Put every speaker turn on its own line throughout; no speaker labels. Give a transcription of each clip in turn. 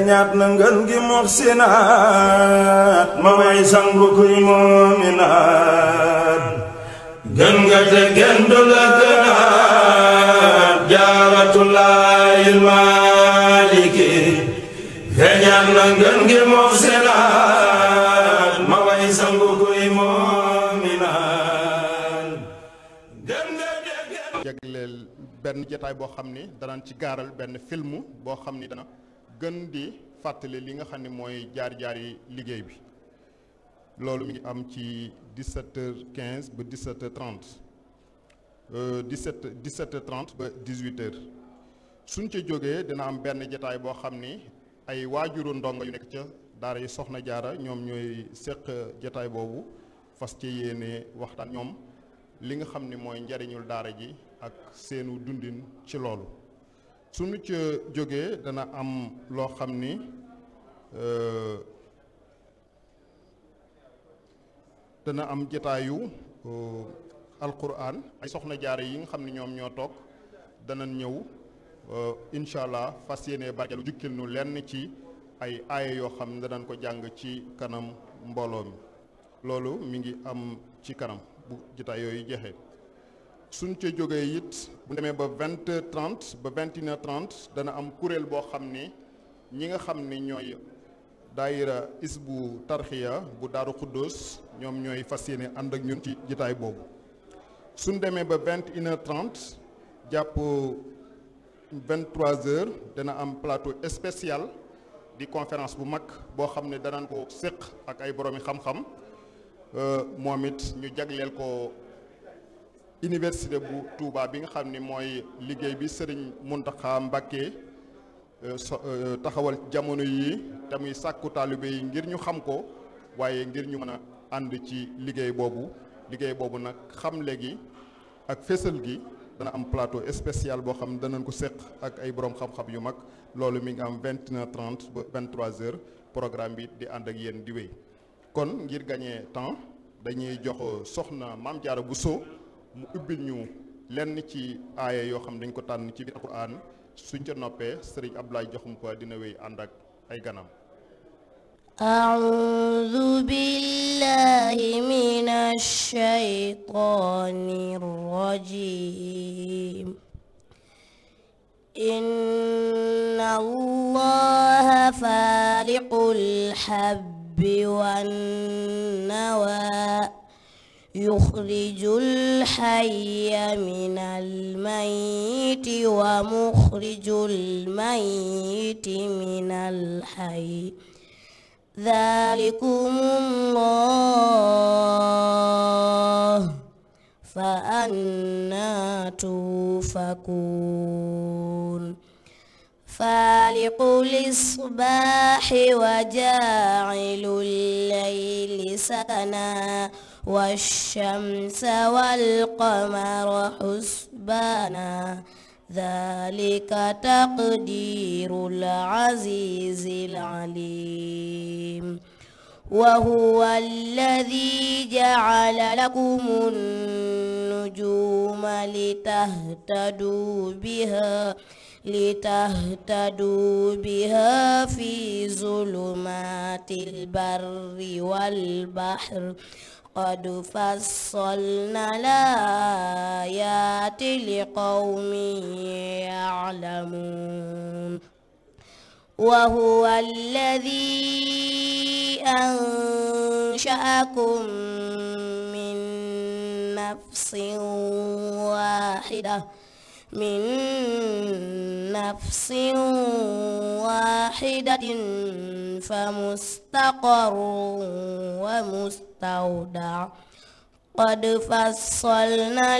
feeñaat na ngën gi muxsinaat ma way sangu kuy moominaat gën nga te gën du la gënaat jaaratullaahil maaliki feeñaat na ngën gi muxsinaat ma way sangu kuy moominaat gën nga te gën
jagleel benn jotaay boo xam ni danañ ci gaaral benn film boo xam ni dana gën di fàttali li nga xam ne mooy jaar-jaar yi liggéey bi loolu mi ngi am ci 17h15 ba 17h30 17h30 ba 18h suñ ca jógee dina am benn jotaay boo xam ni ay waajuru ndongo yu nekk ca daara yi Soxna Jaara ñoom ñooy séq jotaay boobu fas ci yéene waxtaan ñoom li nga xam ni mooy njariñul daara ji ak seenu dundin ci loolu suñu ca jógee dana am loo xam ni dana am jotaayu alquran ay soxna jaare yi nga xam ne ñoom ñoo toog danañ ñëw incha allah fas yéene barkeelu jukkil nu lenn ci ay aaya yoo xam ne danañ ko jàng ci kanam mbooloo mi loolu mi ngi am ci kanam bu jotaay yooyu jeexee suñ ca jógee it bu demee ba 20h30 ba 21h30 dana am kuréel boo xam ni ñi nga xam ni ñooy daayira isbu tarxiya bu daaru xuddoos ñoom ñooy fas yéene ànd ak ñun ci jitaay boobu suñ demee ba 21h30 jàpp 23h dana am plateau spécial di conférence bu mag boo xam ne danañ ko séq ak ay boroomi xam-xam moom it ñu jagleel ko université bu Touba bi nga xam ni mooy liggéey bi Serigne Mountakha Mbacké taxawal jamono yi te muy sàkku taalibe yi ngir ñu xam ko waaye ngir ñu mën a ànd ci liggéey boobu nag xam léegi ak fésal gi dana am plateau spécial boo xam danañ ko séq ak ay borom xam-xam yu mag loolu mi ngi am 21h30 ba 23h programme bi di ànd ak yéen di wéy kon ngir gagner temps dañuy jox soxna Maam Jaara Buso mu ubbil ñu lenn ci aaya yoo xam dañ ko tànn ci biir alquran suñ ca noppee sëriñ Abdoulaye Diakhoumpa dina wéy ànd ak ay ganam.
A'uuzu billaahi minash shaytaanir rajiim. Inna Allaaha faaliqul habbi wan nawaa يخرج الحي من الميت ومخرج الميت من الحي ذلكم الله فأنى توفكون فالق الإصباح وجاعل الليل سكنا والشمس والقمر حسبانا ذلك تقدير العزيز العليم وهو الذي جعل لكم النجوم لتهتدوا بها في ظلمات البر والبحر قد فصلنا الآيات لقوم يعلمون وهو الذي أنشأكم من نفس واحدة فمستقر ومستودع قد فصلنا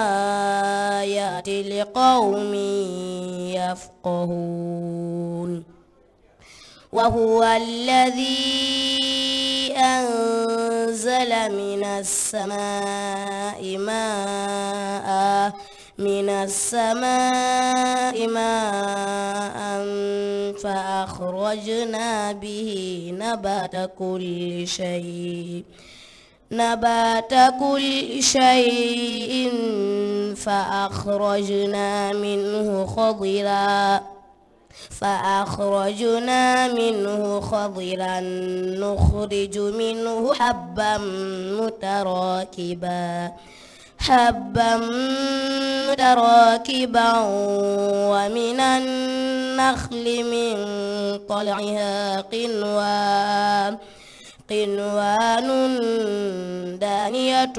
الآيات لقوم يفقهون وهو الذي أنزل من السماء ماء فأخرجنا به نبات كل شيء فأخرجنا منه فأخرجنا منه خضرا نخرج منه حبا متراكبا ومن النخل من طلعها قنوان دانية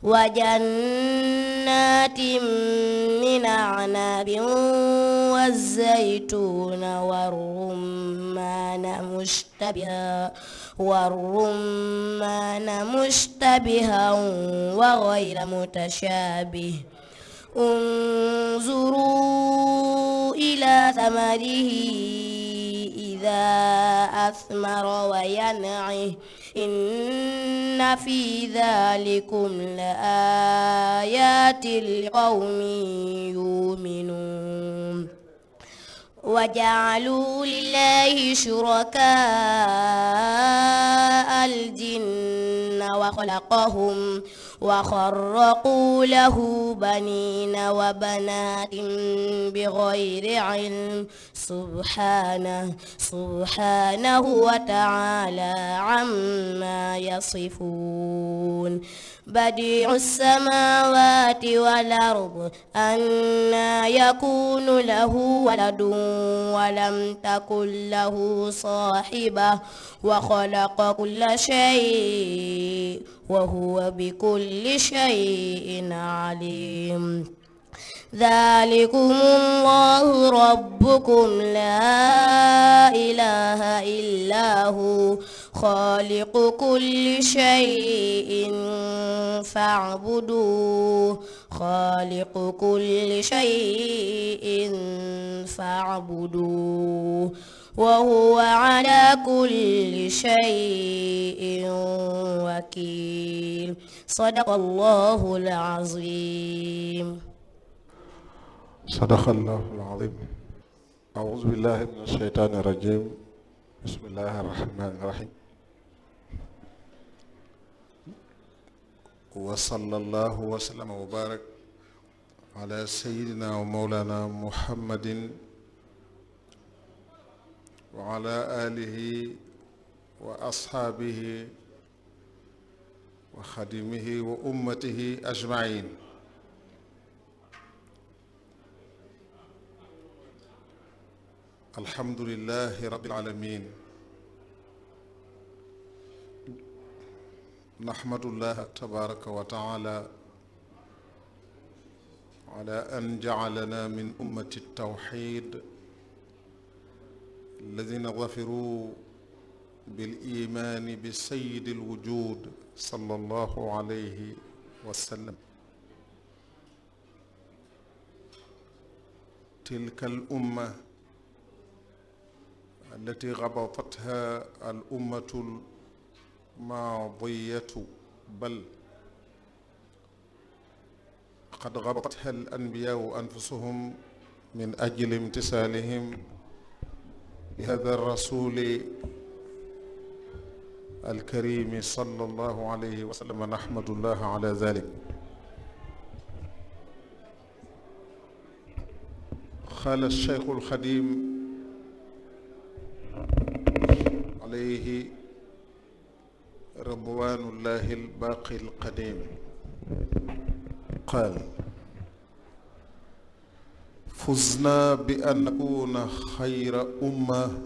وجنات من أعناب والزيتون والرمان مشتبها وغير متشابه انظروا إلى ثمره إذا أثمر وينعه إن في ذلكم لآيات لقوم يؤمنون وجعلوا لله شركاء الجن وخلقهم وخرقوا له بنين وبنات بغير علم سبحانه وتعالى عما يصفون بديع السماوات والأرض أنى يكون له ولد ولم تكن له صاحبة وخلق كل شيء وهو بكل شيء عليم ذلكم الله ربكم لا إله إلا هو خالق كل شيء فاعبدوه وهو على كل شيء وكيل صدق الله العظيم
صدق الله العظيم. أعوذ بالله من الشيطان الرجيم. بسم الله الرحمن الرحيم. وصلى الله وسلم وبارك على سيدنا ومولانا محمد وعلى آله وأصحابه وخدمه وأمته أجمعين. الحمد لله رب العالمين. نحمد الله تبارك وتعالى على أن جعلنا من أمة التوحيد الذين ظفروا بالإيمان بسيد الوجود صلى الله عليه وسلم. تلك الأمة التي غبطتها الأمة الماضية بل قد غبطتها الأنبياء أنفسهم من أجل امتثالهم بهذا الرسول الكريم صلى الله عليه وسلم. نحمد الله على ذلك. قال الشيخ الخديم عليه رضوان الله الباقي القديم قال: فزنا بأن نكون خير أمة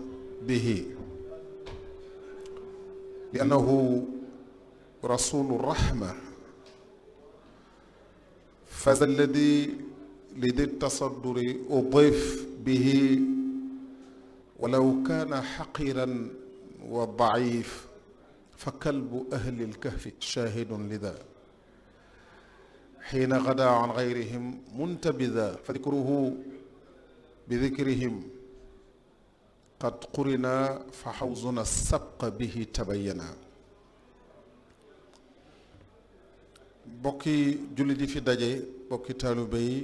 به، لأنه رسول الرحمة، فذا الذي لذي التصدر أضيف به ولو كان حقيرا وضعيف، فكلب أهل الكهف شاهد لذا حين غدا عن غيرهم منتبذا، فذكره بذكرهم قد قرنا فحوزنا السبق به تبينا. bokki jullit yi fi daje, bokki taalibe yi,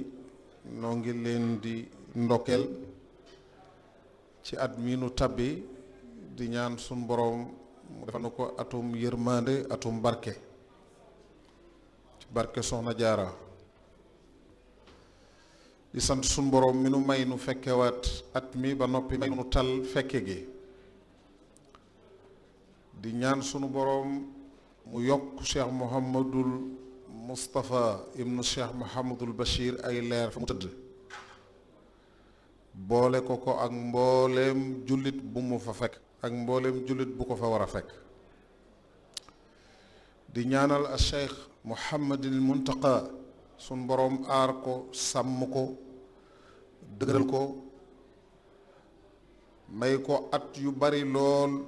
noo ngi leen di ndokkeel ci at mi nu tabbi, di ñaan sun boroom mu defal na ko atum yërmande, atum barke, ci barke Soxna Jaara di sant sunu boroom mi nu may nu fekkewaat at mi ba noppi may nu tal fekke gi di ñaan sunu boroom mu yokk Cheikh Mouhamadul Moustapha ibnu Cheikh Mouhamadul Bachir ay leer fa mu tëdd boole ko ak mbooleem jullit bu mu fa fekk ak mbooleem jullit bu ko fa war a fekk di ñaanal a Cheikh Mouhamadul Muntaqa sunu boroom aar ko sàmm ko dëgëral ko may ko at yu bari lool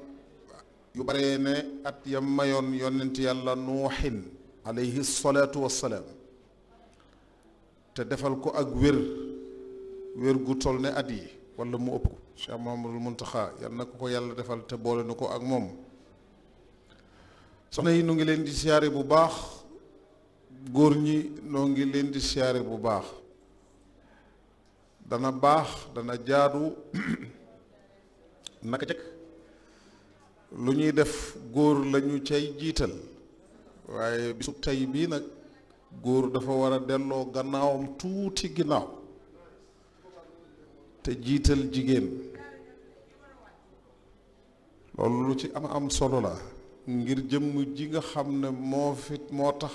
yu baree ne at yam mayoon yonent yàlla nuuxin alayhi salaatu wassalaam te defal ko ak wér gu toll ne at yi wala mu ëpp ko Cheikh Mouhamadul Muntaxa yal na ko yàlla defal te boole na ko ak moom soxna yi nu ngi leen di siyaare bu baax góor ñi noo ngi leen di siyaare bu baax dana baax dana jaadu naka jëkk lu ñuy def góor lañu cay jiital waaye bisu tey bii nag góor dafa war a delloo gannaawam tuuti ginnaaw te jiital jigéen loolu lu ci am solo la ngir jëmm ji nga xam ne moo tax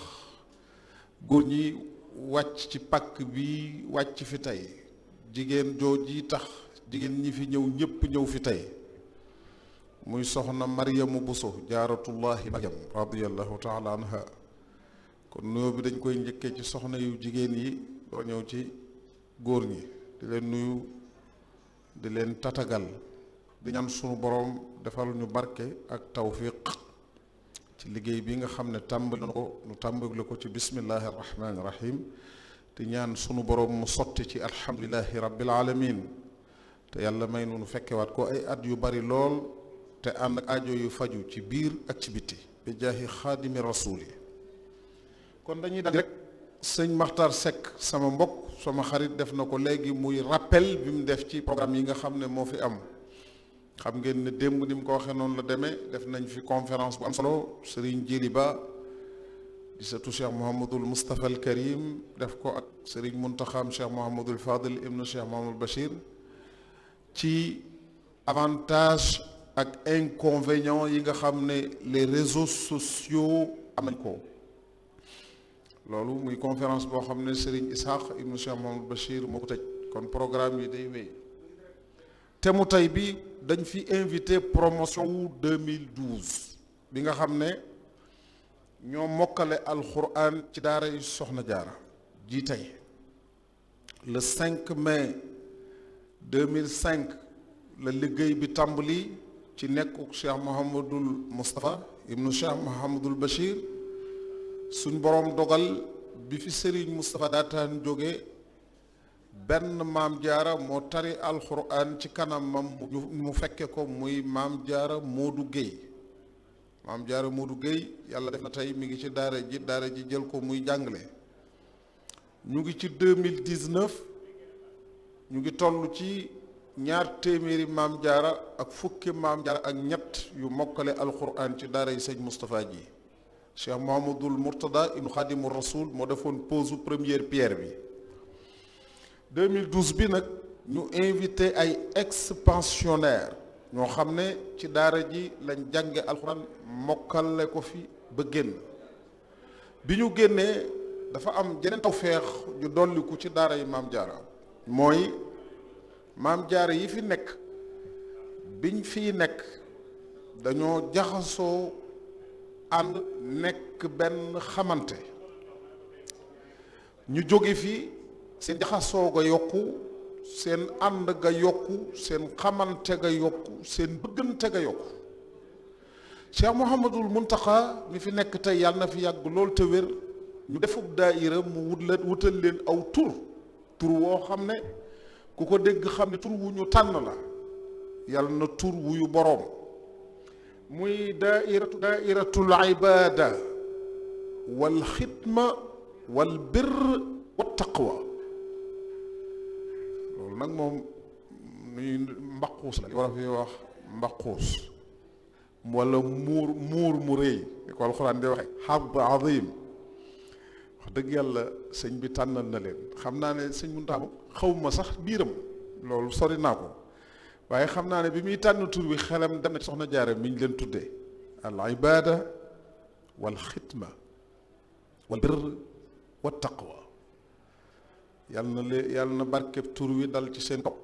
góor ñi wàcc ci pàkk bi wàcc fi tey jigéen jooji tax jigéen ñi fi ñëw ñépp ñëw fi tey muy soxna Maryamu Buso jaaratullahi Maryam radiyallahu taala anha kon nuyoo bi dañ koy njëkkee ci soxna yu jigéen yi doo ñëw ci góor ñi di leen nuyu di leen tatagal di ñaan sunu boroom defal ñu barke ak tawfiq ci liggéey bi nga xam ne tàmbali na ko nu tàmbali ko ci bismillahi rahmaani rahim te ñaan sunu boroom mu sotti ci alhamdulillahi rabbil alamin te yàlla may nu fekkewaat ko ay at yu bari lool te ànd ak aajo yu faju ci biir ak ci biti bi jaahi xaadimi rasuul yi kon dañuy dal rek sëñ Maxtar Seck sama mbokk sama xarit def na ko léegi muy rappel bi mu def ci programme yi nga xam ne moo fi am xam ngeen ne démb ni mu ko waxee noonu la demee def nañ fi conférence bu am solo Serigne Djili Ba di sëtu Cheikh Mouhamadul Moustapha al Karim def ko ak Serigne Muntaxam Cheikh Mouhamadul Fadil ibnu Cheikh Mouhamadul Bachir ci avantage ak inconvénients yi nga xam ne les réseaux sociaux am nañ ko loolu muy conférence boo xam ne Serigne Ishaq ibnu Cheikh Mouhamadul Bachir moo ko tëj kon programme yi day wéy te mu tey bi dañ fi invité promotion wu 2012 bi nga xam ne ñoo mokkale alxuraan ci daara yu Soxna Jaara ji tey le 5 mai 2005 la liggéey bi tàmbali ci nekkuk Cheikh Mouhamadul Moustapha ibnu Cheikh Mouhamadul Bachir suñ boroom dogal bi fi Serigne Moustapha daataan jóge benn maam jaara moo tari alxuraan ci kanamam mu fekke ko muy maam jaara Moodu Géey maam jaara Moodu Géey yàlla def na tey mi ngi ci daara ji jël ko muy jàngale ñu ngi ci 2019 ñu ngi toll ci 200 maam jaara ak fukki maam jaara ak ñett yu mokkale alxuraan ci daara yi sëñ Moustapha ji Cheikh Mouhamadul Mourtada ibnu Xaadimu Rasul moo defoon pose première pierre bi 2012 bi nag ñu invité ay expansionnaires ñoo xam ne ci daara ji lañ jànge alxuraan mokkale ko fi ba génn bi ñu génnee dafa am jeneen tawfeex ju dolliku ci daara yi maam jaara mooy maam jaara yi fi nekk biñ fiy nekk dañoo jaxasoo ànd nekk benn xamante ñu jóge fi seen jaxasoo ga yokku seen ànd ga yokku seen xamante ga yokku seen bëggante ga yokku Cheikh Mouhamadul Muntaxa mi fi nekk tey yàlla na fi yàgg lool te wér ñu defub daayira mu wutal leen aw tur woo xam ne ku ko dégg xam ne tur wu ñu tànn la yàlla na tur wuyu boroom muy daairatul ibada wal xidma wal birr wa taqwa loolu nag moom nuy mbaquus la war a fi wax mbaquus wala muur mu rëy ni ko alxuraan di waxe xab azim wax dëgg yàlla sëñ bi tànnal na leen xam naa ne sëñ Muntaxa xawma sax biiram loolu sori naa ko waaye xam naa ne bi muy tànn tur bi xelam dem na ci soxna jaara mi ñu leen tuddee al ibada wal xidma wal birr wa taqwa yàlla na barkeb tur wi dal ci seen kaw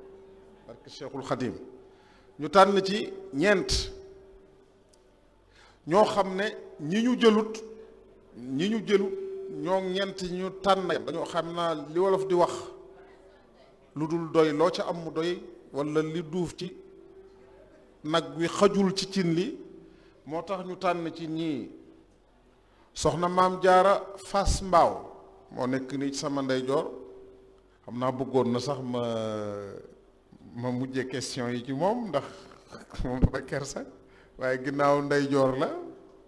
barke Cheikhul Xadim ñu tànn ci ñeent ñoo xam ne ñi ñu jëlut ñoo ñeent ñu tànn dañoo xam naa li wolof di wax lu dul doy loo ca am mu doy walla li duuf ci nag wi xajul ci cin li moo tax ñu tànn ci ñii soxna maam jaara Fass Mbaaw moo nekk nii sama ndeyjoor xam naa bëggoon na sax ma mujjee question yi ci moom ndax moom dafa kersa waaye ginnaaw ndeyjoor la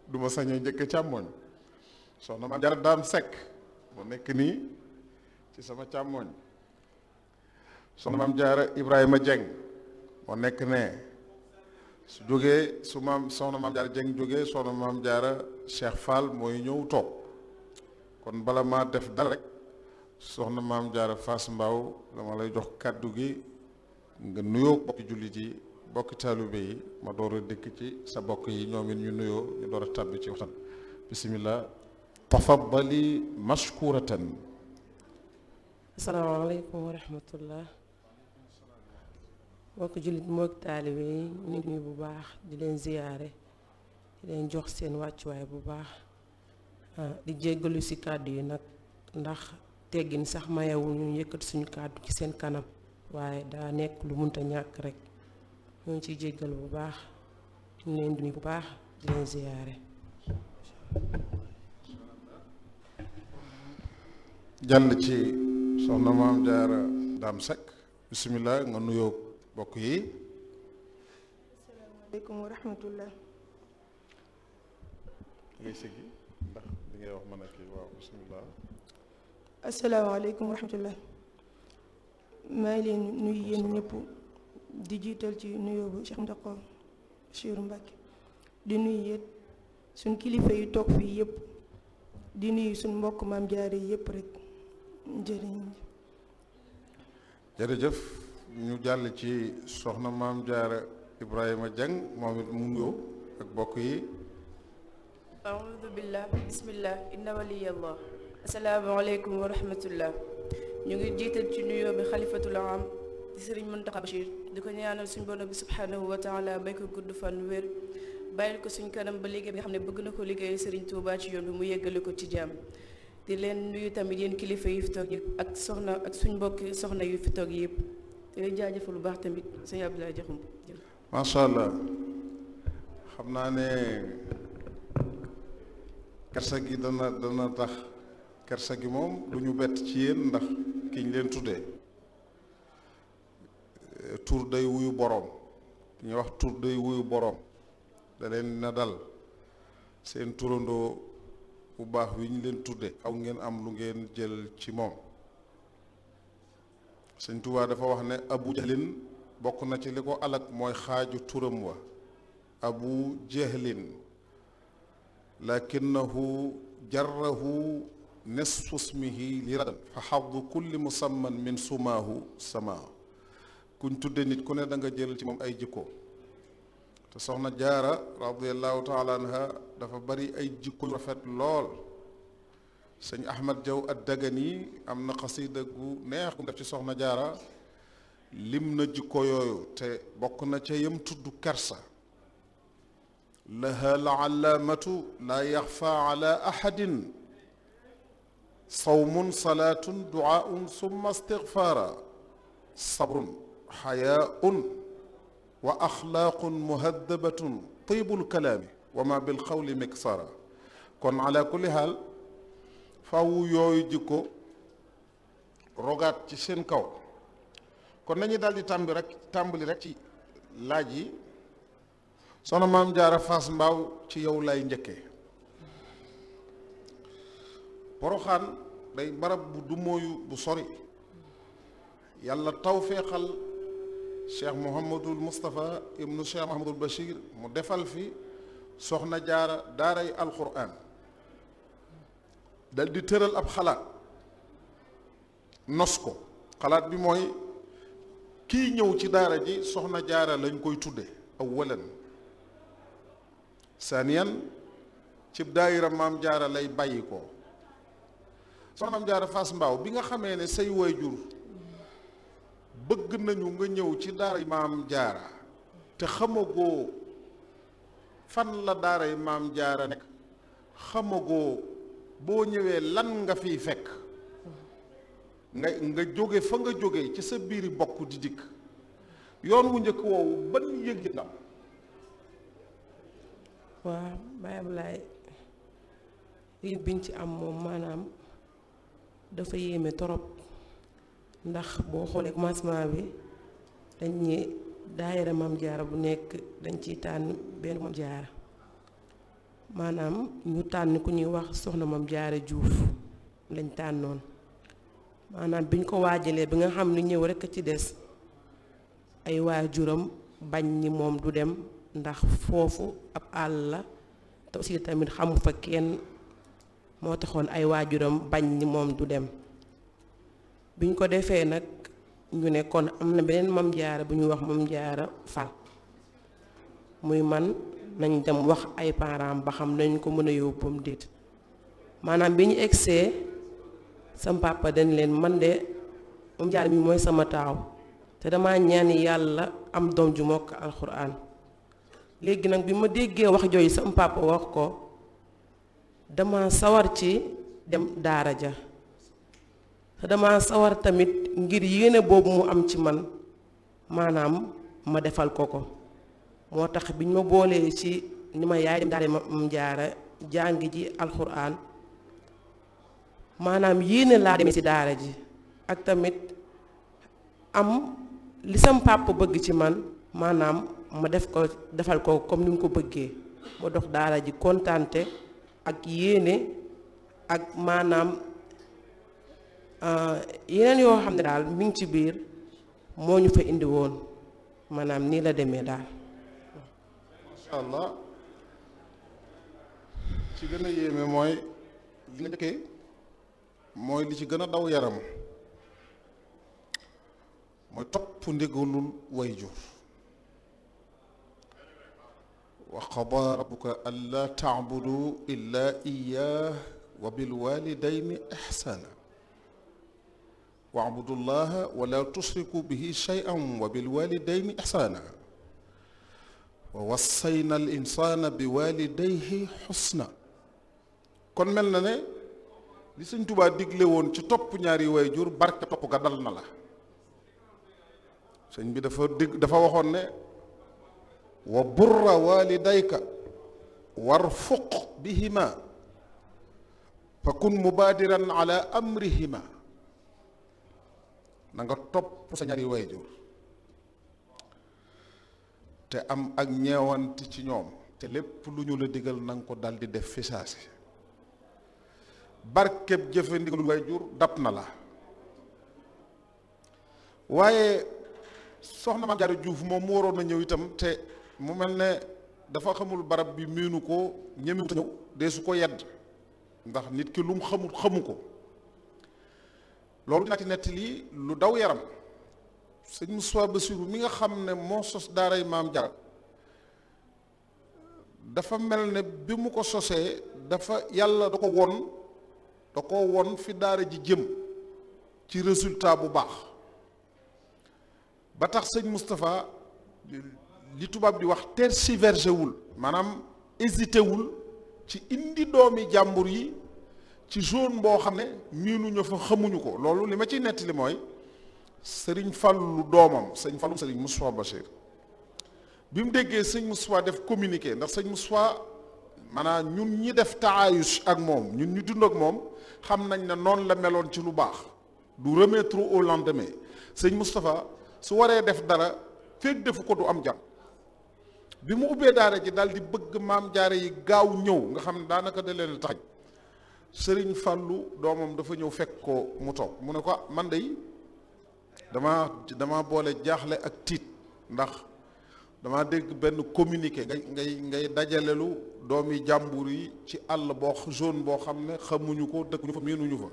du ma sañ a njëkk càmmooñ soxna maam jaara Daam Sekk moo nekk nii ci sama càmmooñ soxna maam jaara Ibrahima Dieng moo nekk ne su jógee soxna maam jaara Dieng jógee soxna maam jaara Cheikh Fall mooy ñëw toog kon bala maa def dara rek soxna maam jaara Fass Mbaaw dama lay jox kàddu gi nga nuyoo bokki jullit yi bokki taalibe yi ma door a dikk ci sa bokk yi ñoom it ñu nuyoo ñu door a tàbbi ci waxtaan bismillah tafaddali mashkuratan.
asalaamaaleykum wa rahmatullah mbokk jullit mbokk taalibe yi ñu ngi bu baax di leen ziyaare di leen jox seen wàccuwaay bu baax di jéggalu ci kàddu yi nag ndax teggin sax mayewul ñu yëkkat suñu kàddu ci seen kanam waaye daa nekk lu munta ñàkk rek ñoo ngi ciy jéggalu bu baax ñu leen di bu baax di leen ziyaare
jàll ci soxna maam jaara Daam Sekk bismillah nga nuyoo bokk yi.
asalaamaaleykum wa rahmatullah.
ngay sëggi ndax li ngay wax mën a kii waaw bismillah.
asalaamaaleykum wa rahmatullah. maa ngi leen nuyu yéen ñëpp di jiital ci nuyoo bu Cheikh Ndako Cheiru Mbàkke di nuyu yéen suñ kilifa yi toog fii yëpp di nuyu suñ mbokk maam jaare yëpp rek
jërëjëf ñu jàll ci soxna maam jaara Ibrahima Dieng moom it mu nuyoo ak bokk yi.
aoudu billah bismillah inna waliyallah asalaamaaleykum wa rahmatullah ñu ngi jiital ci nuyoo bi xalifatul am di sëriñ Muntaxa Bachir di ko ñaanal suñ borom bi subhanahu wa taala bay ko gudd fan wér bàyyil ko suñ kanam ba liggéey bi nga xam ne bëgg na ko liggéey sëriñ Tuubaa ci yoon bi mu yeggale ko ci jàmm di leen nuyu tamit yéen kilifa yi fi toog yëpp ak soxna ak suñ mbokki soxna yu fi toog yëpp di leen jaajëfal lu baax tamit sëñ Abdoulaye Jaxum
macha allah xam naa ne kersa gi dana tax kersa gi moom du ñu bett ci yéen ndax ki ñu leen tuddee tur day wuyu boroom ki ñuy wax tur day wuyu boroom da leen na dal seen turandoo bu baax wi ñu leen tudde aw ngeen am lu ngeen jël ci moom Sëñ Tuubaa dafa wax ne abu jahlin bokk na ci li ko alak mooy xaaju turam wa abu jahlin lakinnahu jarrahu nisfu ismihi li radan fa xaddu kulli musamman min sumaahu sama kuñ tudde nit ku ne da nga jël ci moom ay jikko te soxna jaara radiallahu taala anha dafa bari ay jikko yu rafet lool sëñ ahmad jaw ad dagani am na xasida gu neex gu def ci soxna jaara lim na jikko yooyu te bokk na ca yem tudd kersa laha laalaamatu laa yaxfa ala ahadin sawmun salaatun duaaun summa istigfaara sabrun xayaaun wa axlaaqun muhaddabatun tiibul kalaami wa ma bil xawli miksara kon ala kulli haal faw yooyu jikko rogaat ci seen kaw kon nañu daal di tàmbali rek ci laaj yi soxna maam jaara Fass Mbaaw ci yow lay njëkkee Poroxaan day barab bu dumóoyu bu sori yàlla tawféexal cheikh Mouhamadul Moustapha ibnu cheikh Mouhamadul Bachir mu defal fi soxna jaara daaray alquran dal di tëral ab xalaat nos ko. xalaat bi mooy kii ñëw ci daara ji soxna jaara lañ koy tudde awalan. saniyan ci daayira maam jaara lay bàyyi ko. soxna maam jaara Fass Mbao bi nga xamee ne say waajur bëgg nañu nga ñëw ci daara maam jaara te xamagoo fan la daara yi maam jaara nekk, xamagoo boo ñëwee lan nga fiy fekk, nga jóge fa nga jóge ci sa biiri bokk di dikk, yoon wu njëkk woowu ban yëg ndam.
waaw Baye Ablaye yëg biñ ci am moom maanaam dafa yéeme torop, ndax boo xoolee commencement bi dañ ñi daayira maam jaara bu nekk dañ ciy tànn benn maam jaara, maanaam ñu tànn ku ñuy wax soxna maam jaara Juuf lañ tànnoon. maanaam biñ ko waajalee bi nga xam ni ñëw rekk ci des, ay waajuram bañ ni moom du dem ndax foofu ab àll la te aussi tamit xamu fa kenn, moo taxoon ay waajuram bañ ni moom du dem. biñ ko defee nag ñu ne kon am na beneen mam jaara bu ñuy wax mam jaara Fall, muy man nañ dem wax ay parents ba xam nañ ko mën a yóbbum déet. maanaam bi ñu egsee sam papa dañ leen man de mam jaara bi mooy sama taaw te dama ñaan yàlla am doom ju mokk alxuraan. léegi nag bi ma déggee wax jooju sam papa wax ko, dama sawar ci dem daara ja te dama sawar tamit ngir yéene boobu mu am ci man, maanaam ma defal ko ko. moo tax biñ ma boolee ci ni ma yaay dem daara mam jaara jàng ji alxuraan, maanaam yéene laa demee ci daara ji ak tamit am li sam papa bëgg ci man, maanaam ma defal ko comme ni mu ko bëggee. ma dox daara ji kontante ak yéene ak maanaam yeneen yoo xam ne daal mi ngi ci biir moo ñu fa indi woon, maanaam nii la demee daal.
macha allah ci gën a yéeme mooy li nga njëkkee mooy li ci gën a daw yaram mooy topp ndigalul wayjur. wa qadaa rabbuka allaa taabudu illaa iyyaahu wa bil waalidayni ihsaana wa'budu llaaha wa laa tushriku bihi shay'an wa bil waalidayni ihsaana wa wassayna al insaana bi waalidayhi husna. kon mel na ne li Sëñ Tuubaa digle woon ci topp ñaari waajur barke topp ga dal na la. sëñ bi dafa waxoon ne wa burra walidayka warfuq bihima fa kun mubaadiran ala amrihima. na nga topp sa ñaari waajur te am ak ñeewante ci ñoom, te lépp lu ñu la digal na nga ko dal di def fi saasi. barkeb jëfe ndigalul waajur dab na la. waaye soxna Maam Jaara Juuf moom mu waroon a ñëw itam, te mu mel ne dafa xamul barab bi miinu ko, ñemewut a ñëw, dee su ko yedd ndax nit ki lu mu xamul xamu ko. loolu dinaa ci nettali lu daw yaram. sëñ Moussa Bassirou mi nga xam ne moo sos daaray Maam Jaara dafa mel ne bi mu ko sosee dafa yàlla da ko won fi daara ji jëm ci résultat bu baax. ba tax sëñ Moustapha li tubaab di wax tergiversé wul, maanaam hésité wul ci indi doomi jàmbur yi ci zone boo xam ne miinuñu fa xamuñu ko. loolu li ma ciy nettali mooy sëriñ Fallu doomam sëñ Fallu sëriñ Moustapha Bachir bi mu déggee sëñ Moustapha def communiqué, ndax sëñ Moustapha maanaam ñun ñi def taayus ak moom, ñun ñu dund ak moom xam nañ ne noonu la meloon ci lu baax, du remettre au lendemain. sëñ Moustapha su waree def dara fekk defu ko du am jàmm. bi mu ubbee daara ji daal di bëgg maam jaare yi gaaw ñëw, nga xam ne daanaka da leen tax sëriñ Fàllu doomam dafa ñëw fekk ko mu toog, mu ne ko man de dama boole jaaxle ak tiit, ndax dama dégg benn communiqué ngay dajalelu doomi jàmbur yi ci àll boo zone boo xam ne xamuñu ko dëkkuñu fa miinuñu fa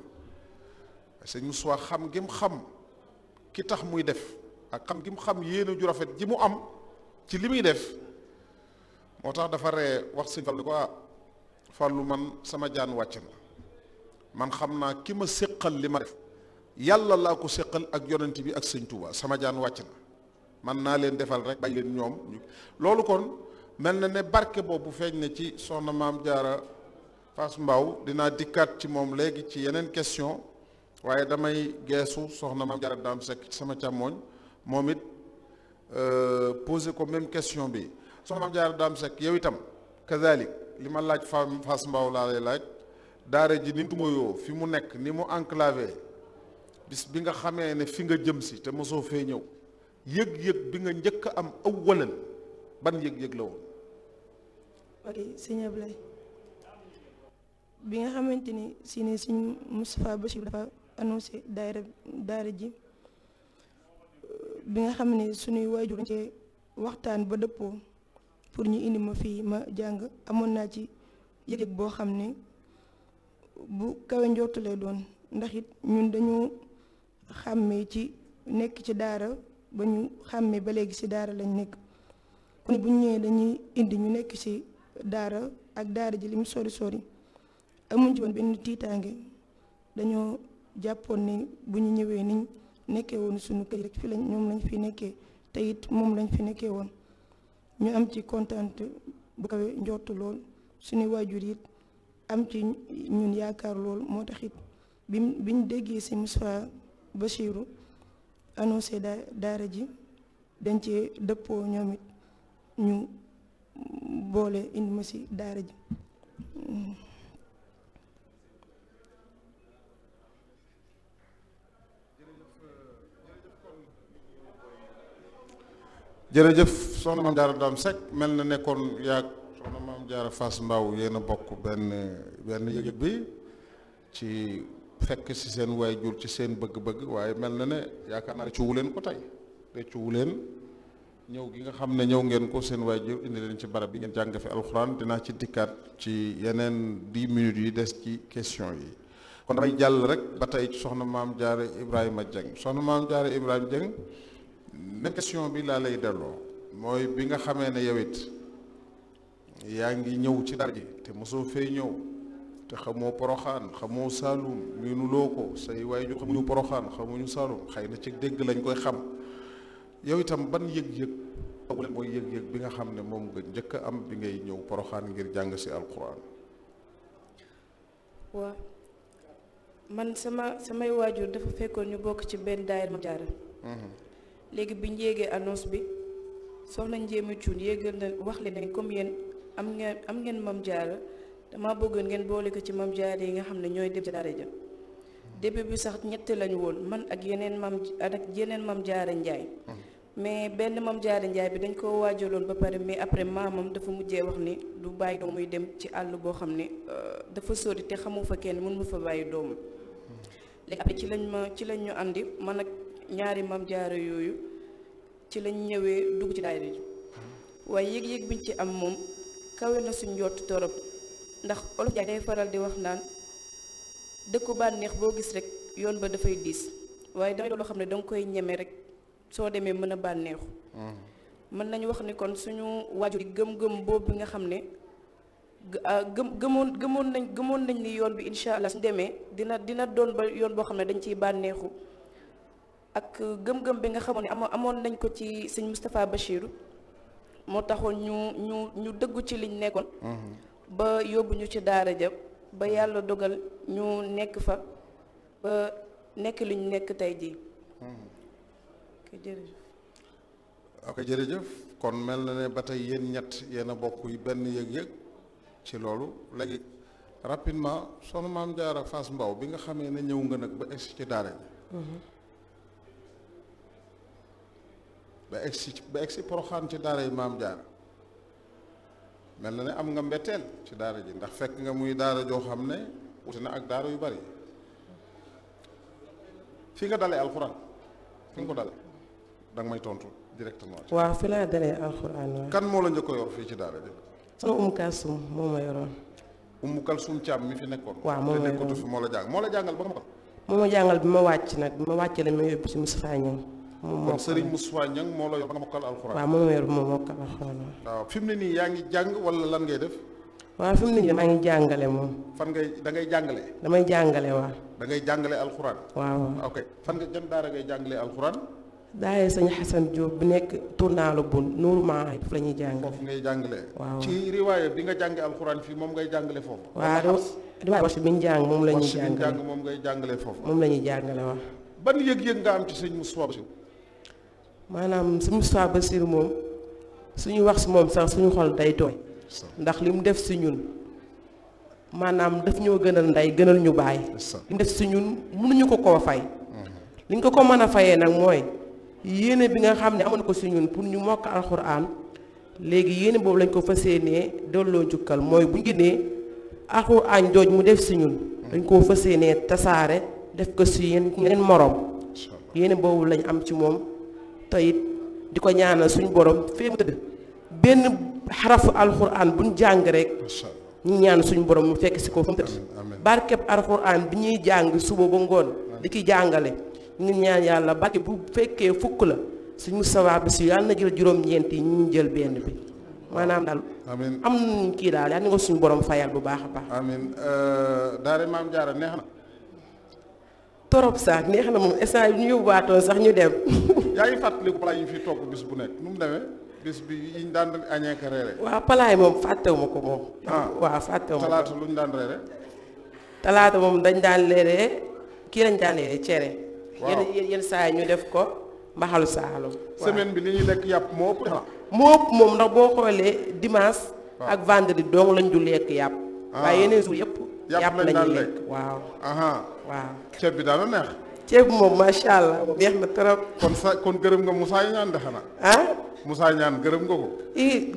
sëñ Moussa xam gi mu xam ki tax muy def ak xam gi mu xam yéene ju rafet ji mu am ci li muy def moo tax dafa ree wax sëñ Fallu ko Fallu man sama jaan wàcc na man xam naa ki ma séqal li ma def yàlla laa ko séqal ak yonent bi ak sëñ Touba sama jaan wàcc na man naa leen defal rek bàyyi leen ñoom loolu kon mel na ne barke boobu feeñ na ci soxna maam Jaara Fass Mbao dinaa dikkaat ci moom léegi ci yeneen question waaye damay geesu soxna maam Jaara Daam Seck ci sama càmmooñ moom it posé ko même question bi soxna maam Jaara Daam Seck yow itam kazalik li ma laaj Fass Mbao laa lay laaj daara ji ni tumayoo fi mu nekk ni mu enclavé bis bi nga xamee ne fi nga jëm si te mosoo fee ñëw yëg-yëg bi nga njëkk a am awwalan ban yëg-yëg la woon.
ok sëñ Ablaye bi nga xamante ni si ne sëñ Moustapha Bachir dafa annoncé daara ji bi nga xam ne suñuy waajur dañ cee waxtaan ba dëppoo pour ñu indi ma fii ma jàng amoon naa ci yëg-yëg boo xam ne bu kawe njortu lay doon ndax it ñun dañu xàmmee ci nekk ci daara ba ñu xàmmee ba léegi ci daara lañ nekk kon bu ñu ñëwee dañuy indi ñu nekk ci daara ak daara ji li mu sori sori amuñ ci woon benn tiitaange dañoo jàppoon ne bu ñu ñëwee niñ nekkee woon suñu kër rek fi lañ ñoom lañ fi nekkee te it moom lañ fi nekkee woon ñu am ci kontante bu kawe njortu lool suñuy waajur it am ci ñun yaakaar lool moo tax it biñ déggee ci Moustapha Bachiru annoncé daara ji dañ cee dëppoo ñoom it ñu boole indi ma ci daara ji.
jërëjëf soxna maam Jaara Daam Seck mel na nekkoon yaag soxna maam Jaara Fass Mbao yéen a bokk benn yëg bi ci fekk ci seen waajur ci seen bëgg-bëgg waaye mel na ne yaakaar naa rëccuwu leen ko tey rëccuwu leen ñëw gi nga xam ne ñëw ngeen ko seen waajur indi leen ci barab bi ngeen jàng fi alxuraan dinaa ci dikkaat ci yeneen 10 minutes yi des ci question yi kon damay jàll rek ba tey ci soxna maam Jaara Ibrahima Dieng soxna maam Jaara Ibrahima Dieng même question bi laa lay delloo mooy bi nga xamee ne yow it yaa ngi ñëw ci dara ji te mosoo fee ñëw te xamoo poroxaan xamoo saalum miinuloo ko say waajur xamuñu poroxaan xamuñu saalum xëy na ci dégg lañ koy xam yow itam ban yëg-yëg mooy yëg-yëg bi nga xam ne moom nga njëkk a am bi ngay ñëw poroxaan ngir jàng si alquran.
waaw man samay waajur dafa fekkoon ñu bokk ci benn daayira Maam Jaara léegi bi ñu yéegee annonce bi soxna Njéeme Cuun yéegal na wax leen ne comme yéen am ngeen Maam Jaara dama bëggoon ngeen boole ko ci Maam Jaara yi nga xam ne ñooy dem ci daara ja début bi sax ñett lañu woon man ak yeneen Maam Jaara Njaay mais benn Maam Jaara Njaay bi dañ ko waajaloon ba pare mais après maamam dafa mujjee wax ni du bàyyi doom muy dem ci àll boo xam ne dafa sori te xamu fa kenn mën mu fa bàyyi doomam léegi après ci lañ ñu andi man ak ñaari Maam Jaara yooyu ci lañ ñëwee dugg ci daayira ji waaye yëg-yëg biñ ci am moom kawe na suñ njott torop ndax olof jaay day faral di wax naan dëkku bànneex boo gis rek yoon ba dafay diis waaye damay loo xam ne danga koy ñeme rek soo demee mën a bànneexu mën nañu wax ni kon suñu waajur yi gëm-gëm boobu nga xam ne gëmoon nañ ni yoon bi incha allah suñu demee dina doon ba yoon boo xam ne dañ ciy bànneexu ak gëm-gëm bi nga xamoon ne amoon nañ ko ci sëñ Moustapha Bachir moo taxoon ñu dëggu ci liñ nekkoon ba yóbbu ñu ci daara ja ba yàlla dogal ñu nekk fa ba nekk li ñu nekk tey jii.
ok jërëjëf kon mel na ne ba tey yéen ñett yéen a bokk benn yëg-yëg ci loolu léegi rapidement soxna Maam Jaara Fass Mbao bi nga xamee ne ñëw nga nag ba egsi ci daara ji ba egsi poroxaan ci daara yi Maam Jaara mel na ne am nga mbetteel ci daara ji ndax fekk nga muy daara joo xam ne wuti na ak daara yu bari fi nga dalee alxuraan fi nga ko dale danga may tontu directement.
waaw fi laa dalee alxuraan waaw.
kan moo la njëkk a yor fii ci daara ji.
sama Kalsum moo ma yoroon.
Kalsum Thiam mi fi nekkoon.
waaw moo ma yoroon
te nekkatu fi moo la jàngal ba nga ko.
moo ma jàngal bi ma wàcc nag bi ma wàccee lañ ma yóbbu ci Moustapha Niang.
kon Serigne Moustapha Niang moo la yor ba nga mokkal alxuraan.
waaw moo ma yor moo mokkal alxuraan
waaw fi mu ne nii yaa ngi jàng wala lan ngay def.
waaw fi mu ne nii maa ngi jàngale moom.
fan da ngay jàngale.
damay jàngale waaw.
da ngay jàngale alxuraan.
waaw
ok fan nga jëm daara ngay jàngale alxuraan.
daayee sëñ Xasan Diop bu nekk tournaalu bu Nuuru Maa foofu la ñuy jàngale.
foofu ngay jàngale.
waaw
ci riwaaya bi nga jànge alxuraan fii moom ngay jàngale foofu.
waaw riwaaya warsh bi ñu jàng moom la ñuy jàngale
moom ngay jàngale foofu.
moom la ñuy jàngale waaw.
ban yëg-yëg nga am ci sëñ Moustapha Bassirou.
maanaam sëñ Moustapha Bassirou moom suñu wax si moom sax suñu xol day tooy. ndax li mu def si ñun maanaam daf ñoo gënal ndey gënal ñu bàyyi. li mu def si ñun mënuñu ko koo fay. li ñu ko mën a fayee nag mooy yéene bi nga xam ne amoon ko si ñun pour ñu mokk alxuraan léegi yéene boobu lañ ko fas yéenee delloo njukkal mooy bu ñu génnee alxuraan jooj mu def si ñun dañ koo fas yéenee tasaare def ko si yeneen moroom yéene boobu lañ am ci moom te it di ko ñaanal suñu borom fee mu tëdd benn xarafu alxuraan buñ jàng rek ñu ñaan suñu borom mu fekk si ko fa mu tëdd barkeb alxuraan bi ñuy jàng suba ba ngoon di ki jàngale ñu ñaan yàlla barke bu fekkee fukk la suñ Moustapha Bassirou yàlla na jël juróom-ñeent yi ñu jël benn bi maanaam daal
amiin
am nañ kii daal yàlla na ko suñu borom fayal bu baax a baax.
amiin daara Maam Jaara neex na.
torop sax neex na moom instant bi ñu yóbbuwaatoon sax ñu dem.
yaa ngi fàttaliku balaa ñu fi togg bis bu nekk nu mu demee bis bi yi ñu daan añee ka reere.
waaw palaay moom fàttewuma ko moom. waaw fàttewuma ko
talaata lu ñu daan reere.
talaata moom dañ daan leeree kii lañ daan leeree cere.
waaw
yenn saa yi ñu def ko mbaxalu saalum.
semaine bi li ñuy lekk yàpp moo ëpp.
moo ëpp moom ndax boo xoolee dimanche. ak vendredi dong lañ du lekk yàpp. waaye yeneen suur yëpp.
yàpp lañ daan lekk
waaw. waaw.
ceeb bi daana neex.
ceeb moom macha allah neex na trop.
kon gërëm nga Moussa Ñaan de xanaa. Moussa Ñaan gërëm nga ko.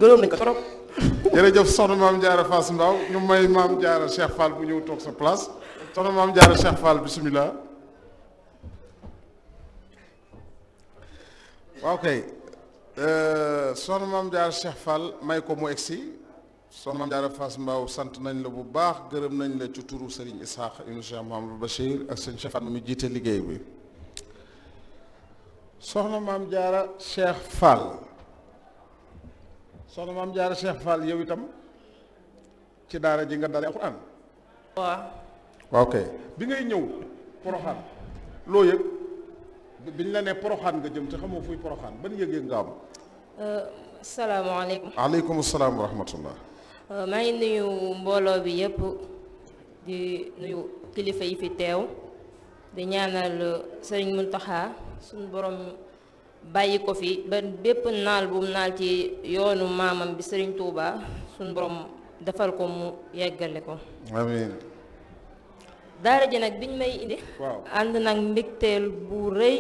gërëm nañ ko trop.
jërëjëf soxna Maam Jaara Fass Mbao ñu may Maam Jaara Cheikh Fall bu ñëw toog sa place soxna Maam Jaara Cheikh Fall bisimilah. waaw kay soxna Maam Jaara Cheikh Fall may ko mu egsi soxna Maam Jaara Fass Mbao sant nañ la bu baax gërëm nañ la ci turu Serigne Ishaq ibnu Cheikh Mouhamadou Bachir ak sëñ Cheikh Fall mi jiite liggéey bi soxna Maam Jaara Cheikh Fall soxna Maam Jaara Cheikh Fall yow itam ci daara ji nga dale alxuraan. waaw kay bi ngay ñëw Poroxaan loo yëg biñ la ne Poroxaan nga jëm te xamoo fuy Poroxaan ban yëg-yëg nga am.
salaamaaleykum.
aleykum salaam wa rahmatullah.
maa ngi nuyu mbooloo bi yëpp di nuyu kilifa yi fi teew di ñaanal Sëriñ Muntaxa suñu borom bàyyi ko fi ba bépp naal bu mu naal ci yoonu maamam bi Sëriñ Tuuba suñu borom defal ko mu yeggale ko.
amiin.
daara ji nag biñ may indi.
waaw
ànd nag mbégteel bu rëy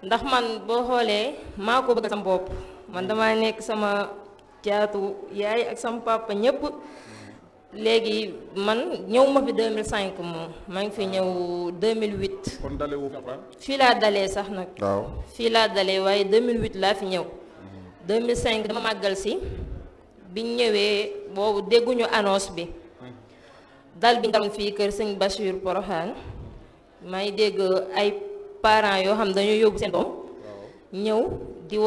ndax man boo xoolee maa ko bëgg sama bopp man dama nekk sama caatu yaay ak sama papa ñëpp léegi man ñëw ma fi 2005 moom maa ngi fi ñëw 2008.
kon dalee wu fi
fii laa dalee sax nag.
waaw
fii laa dalee waaye 2008 laa fi ñëw. 2005 dama màggal si biñ ñëwee boobu dégguñu annonce bi. dal bi nga fii kër sëñ Bachir Poroxaan may dégg ay parents yoo xam dañoo yóbbu seen doom ñëw di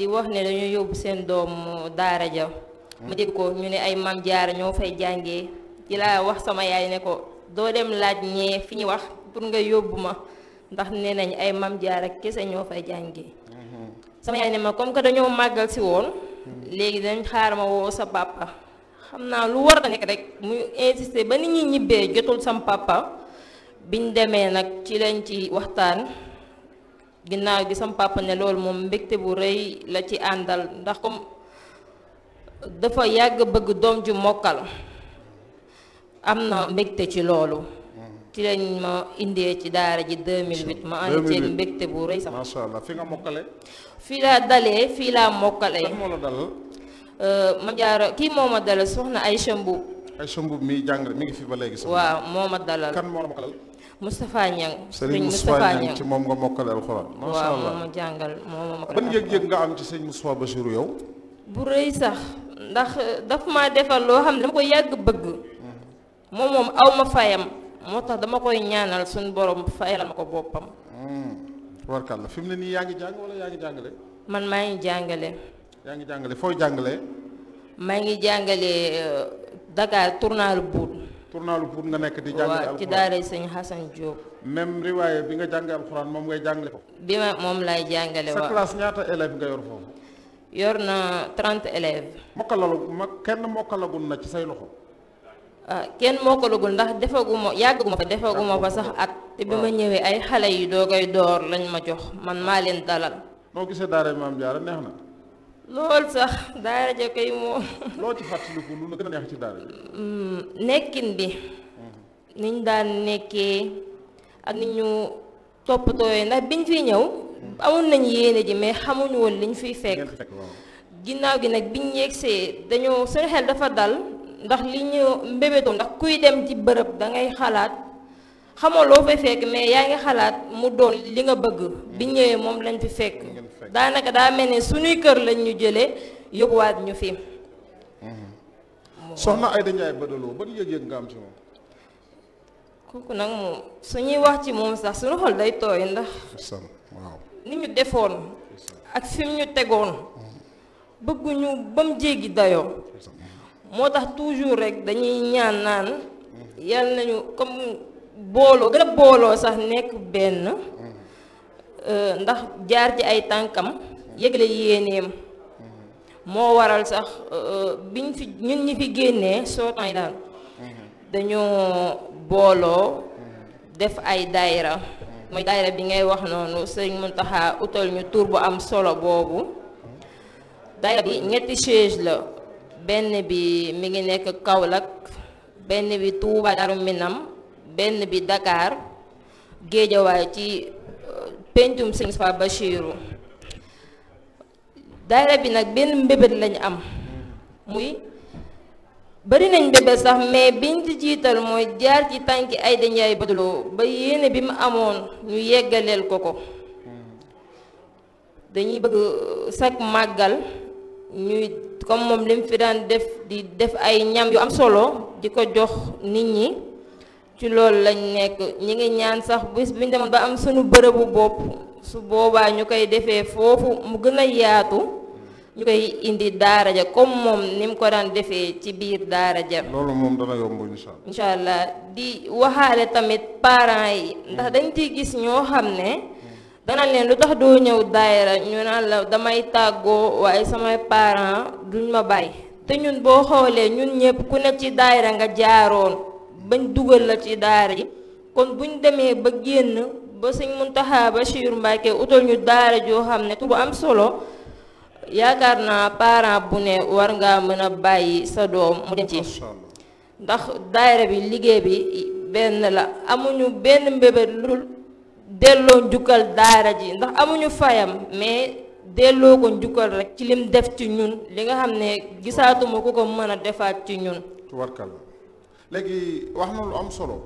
wax ne dañoo yóbbu seen doom daara ja ma dégg ko ñu ne ay Maam Jaara ñoo fay jàngee ci laa wax sama yaay ne ko doo dem laaj ñee fi ñu wax pour nga yóbbu ma ndax nee nañ ay Maam Jaara kese ñoo fay jàngee sama yaay ne ma comme que dañoo màggal si woon léegi dañ xaar ma woo sa papa xam naa lu war a nekk rek muy insister ba nit ñi ñibbee jotul sam papa biñ demee nag ci lañ ci waxtaan ginnaaw gi sam papa ne loolu moom mbégte bu rëy la ci àndal ndax comme dafa yàgg bëgg doom ju mokkal am na mbégte ci loolu ci lañ ma indee ci daara ji 2008 ma ànd ceeg mbégte bu rëy sax.
macha allah fi nga mokkale.
fii laa dalee fii laa mokkale.
kan moo la dalal.
Maam Jaara kii moo ma dalal soxna Aïcha Mbuub.
Aïcha Mbuub mi jàng mi ngi fi ba léegi sax.
waaw moo ma dalal.
kan moo la mokkalal.
Moustapha Niang.
Serigne Moustapha Niang ci moom nga mokkale alxuraan. macha
waaw
allah
moom ma jàngal moom ma ko.
ban yëg-yëg nga am ci sëñ Moustapha Bassirou yow.
bu rëy sax ndax daf ma defal loo xam ne dama ko yàgg bëgg. moom aw ma fayam moo tax dama koy ñaanal suñu borom fayal ma ko boppam.
warkal la fi mu ne nii yaa ngi jàng wala yaa ngi jàngale.
man maa ngi jàngale.
yaa ngi jàngale fooy jàngalee.
maa ngi jàngale Dakar tournalu buut.
tournalu buut nga nekk di jàngale alxuraan
waaw ci daara sëñ Hassan Diop.
même riwaaye bi nga jàngee alxuraan moom ngay jàngale ko.
bi ma moom lay jàngale waaw.
sa classe ñaata élèves nga yor foofu.
yor na 30 élèves.
kenn mokkalagul na ci say loxo.
kenn mokkalagul ndax defaguma fa sax at. te bi ma ñëwee ay xale yu doogay door lañ ma jox man maa leen dalal.
noo gisee daara Maam Jaara neex na.
lool sax daara ja koy moom.
loo ci fàttaliku lu la gën a neex ci daara ji.
nekkin bi. niñ daan nekkee ak ni ñu toppatooyee ndax biñ fi ñëw. amoon nañ yéene ji mais xamuñu woon liñ fiy fekk. ginnaaw gi nag biñ yegsee dañoo seen xel dafa dal ndax li ñu mbébétoon ndax kuy dem ci bërëb da ngay xalaat xamoo loo fay fekk mais yaa ngi xalaat mu doon li nga bëgg. biñ ñëwee moom lañ fi fekk. daanaka daa mel ne suñuy kër lañ ñu jëlee yóbbuwaat ñu fi.
soxna Aïda Ndiaye Badaloo ban yëg-yëg nga am ci moom.
kooku nag moom suñuy wax ci moom sax suñu xol day tooy ndax.
waaw
ni ñu defoon ak fi mu ñu tegoon bëgguñu ba mu jéggi dayoo. moo tax toujours rek dañuy ñaan naan yal nañu comme booloo gën a booloo sax nekk benn. ndax jaar ci ay tànkam yëgle yéeneem moo waral sax biñ fi ñun ñi fi génnee sootan yi daal dañoo booloo def ay daayira mooy daayira bi ngay wax noonu sëñ Muntaxa utal ñu tur bu am solo boobu. daayira bi ñetti siège la benn bi mi ngi nekk Kaolack benn bi Touba Darou Minam benn bi Dakar Géejawaay ci pencum sëñ Moustapha Bassirou. daayira bi nag benn mbébét lañu am muy bari nañ mbébét sax mais biñ ci jiital mooy jaar ci tànki Aïda Ndiaye Badaloo ba yéene bi mu amoon ñu yeggaleel ko ko. dañuy bëgg chaque màggal ñuy comme moom li mu fi daan def di def ay ñam yu am solo di ko jox nit ñi ci loolu lañ nekk ñi ngi ñaan sax bis bi ñu demoon ba am suñu bërëbu bopp su boobaa ñu koy defee foofu mu gën a yaatu ñu koy indi daara ja comme moom ni mu ko daan defee ci biir daara ja.
loolu moom dana yomb
incha allah di waxaale tamit parents yi ndax dañ ciy gis ñoo xam ne danaan leen lu tax doo ñëw daayira ñu naan la damay tàggoo waaye samay parents duñ ma bàyyi te ñun boo xoolee ñun ñëpp ku ne ci daayira nga jaaroon bañ dugal la ci daara ji kon buñ demee ba génn ba sëñ Muntaxa Bassirou Mbacké utal ñu daara joo xam ne tu bu am solo yaakaar naa parent bu ne war ngaa mën a bàyyi sa doom mu dem ci ndax daayira bi liggéey bi benn la amuñu benn mbébét lu delloo njukkal daara ji ndax amuñu fayam mais delloo ko njukkal rek ci lim def ci ñun li nga xam ne gisaatuma ku ko mën a defaat ci ñun.
warkal léegi wax na lu am solo.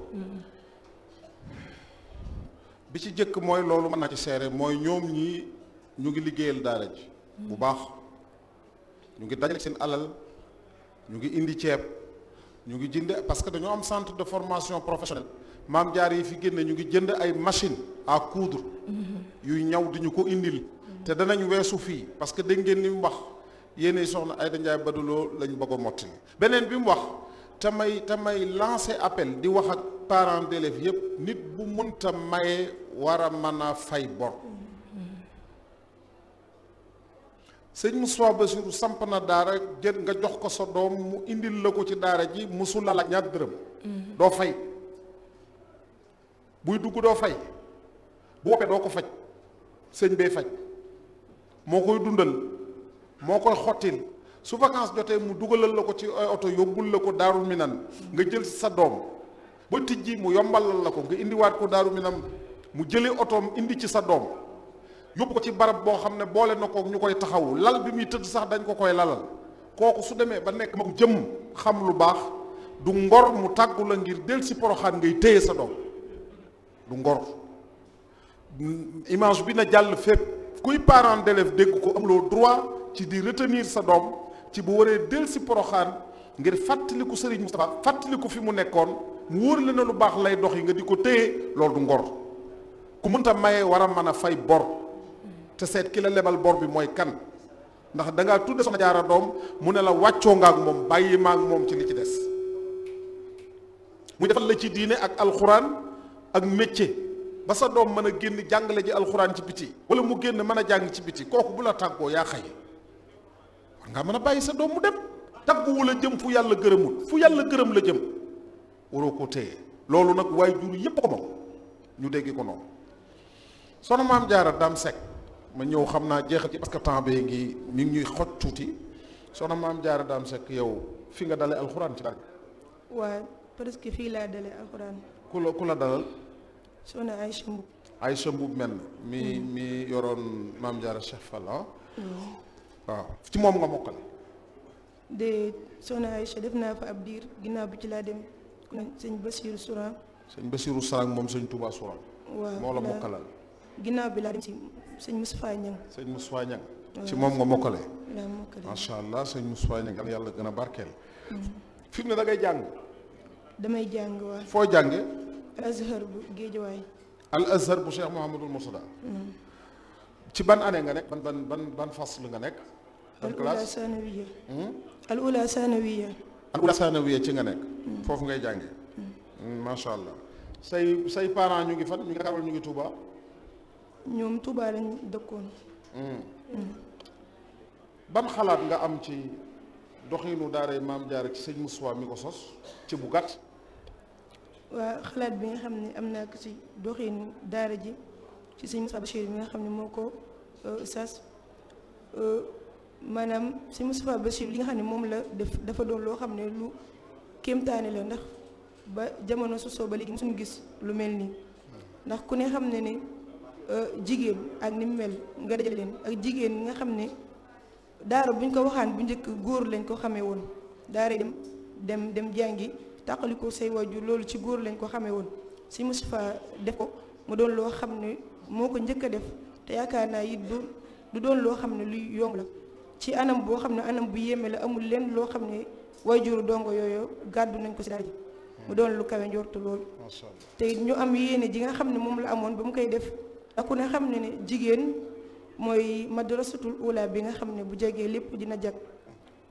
bi ci jëkk mooy loolu mën naa ci seere mooy ñoom ñii ñu ngi liggéeyal daara ji bu baax ñu ngi dajale seen alal ñu ngi indi ceeb ñu ngi jënd parce que dañoo am centre de formation professionnelle maam jaar yi fi génne ñu ngi jënd ay machine à coudre yuy ñaw di ñu ko indil te danañ weesu fii parce que dégg ngeen li mu wax yéene soxna Aïda Ndiaye Badaloo lañ bëgg a mottali beneen bi mu wax te may lancer appel di wax ak parents d'élèves yépp nit bu mënta maye war a mën a fay bor sëñ Moustapha Bassirou samp na daara jël nga jox ko sa doom mu indil la ko ci daara ji musul la ñaar dërëm doo fay buy dugg doo fay bu woppee doo ko faj sëñ bee faj moo koy dundal moo koy xottil su vacances jotee mu dugalal la ko ci oto yóbbul la ko Daaru Minam nga jël sa doom ba tijji mu yombalal la ko nga indiwaat ko Daaru Minam mu jëlee otoom indi ci sa doom yóbbu ko ci barab boo xam ne boole na ko ñu koy taxawu lal bi muy tëdd sax dañ ko koy lalal kooku su demee ba nekk mag jëmm xam lu baax du ngor mu tàggu la ngir del si Poroxaan ngay téye sa doom du ngor. image bi na jàll fépp kuy parent d'élève dégg ko amuloo droit ci di retenir sa doom ci bu waree del si Poroxaan ngir fàttaliku Serigne Moustapha fàttaliku fi mu nekkoon mu wóor la ne lu baax lay dox yi nga di ko téye loolu du ngor. ku mënta maye war a mën a fay bor te seet ki la lebal bor bi mooy kan ndax da ngaa tudde Soxna Jaara doom mu ne la wàccoo nga ak moom bàyyi ma ak moom ci li ci des mu defal la ci diine ak alxuraan ak métier ba sa doom mën a génn jàngale ji alxuraan ci biti wala mu génn mën a jàng ci biti kooku bu la tàggoo yaa xëy war nga mën a bàyyi sa doom mu dem tàgguwu la jëm fu yàlla gërëmul fu yàlla gërëm la jëm waroo ko téye loolu nag waaye jur yépp ko moom ñu dégg ko noonu. Soxna Maam Jaara Daam Seck ma ñëw xam naa jeexal ci parce que temps bee ngi mi ngi ñuy xoj tuuti Soxna Maam Jaara Daam Seck yow fi nga dalee alxuraan ci daal.
waaw presque fii laa dalee alxuraan.
ku la dalal.
Soxna Aïcha Mbuub.
Aïcha Mbuub mel mi yoroon Maam Jaara Cheikh Fall waaw ci moom nga mokkale.
de Soxna Aïcha def naa fa ab diir ginnaaw bi ci laa dem sëñ Basiiru Sourang.
sëñ Basiiru Sourang moom sëñ Touba Sourang.
waaw
moo la mokkalal.
ginnaaw bi laa dem ci sëñ Moustapha Niang.
sëñ Moustapha Niang. ci moom nga mokkale.
laa mokkale
macha allah sëñ Moustapha Niang yàlla gën a barkeel. fi mu ne da ngay jàng.
damay jàng waaw.
foo jànge
al azhar bu Géejawaay.
al azhar bu Cheikh Mouhamadul Mourtada. ci ban année nga nekk ban fasl nga nekk. ban classe al ula sanawiya. al ula sanawiya ci nga nekk. foofu ngay jànge macha allah. say parents ñu ngi fan ñu ngi Kaabal ñu ngi Touba.
ñoom Touba lañ dëkkoon.
ban xalaat nga am ci doxinu daara Maam Jaara ci sëñ Moustapha mi ko sos ci bu gàtt.
waa xalaat bi nga xam ne am naa ko ci doxinu daara ji ci sëñ Moustapha Bachir mi nga xam ne moo ko sas maanaam sëñ Moustapha Bachir li nga xam ne moom la def dafa doon loo xam ne lu kéemtaane la ndax ba jamono sosoo ba léegi suñu gis lu mel nii ndax ku ne xam ne ne jigéen ak ni mu mel nga dajale leen ak jigéen ñi nga xam ne daara buñ ko waxaan bu njëkk góor lañ ko xamee woon daara dem jàngi tàqali ko say waajur loolu ci góor lañ ko xamee woon si Moustapha def ko mu doon loo xam ne moo ko njëkk a def te yaakaar naa it du doon loo xam ne luy yomb la ci anam boo xam ne anam bu yéeme la amul lenn loo xam ne waajuru dongo yooyu gàddu nañ ko si daara ji mu doon lu kawe njortu loolu te ñu am yéene ji nga xam ne moom la amoon ba mu koy def ak ku ne xam ne ne jigéen mooy madrasatul ula bi nga xam ne bu jegee lépp dina jag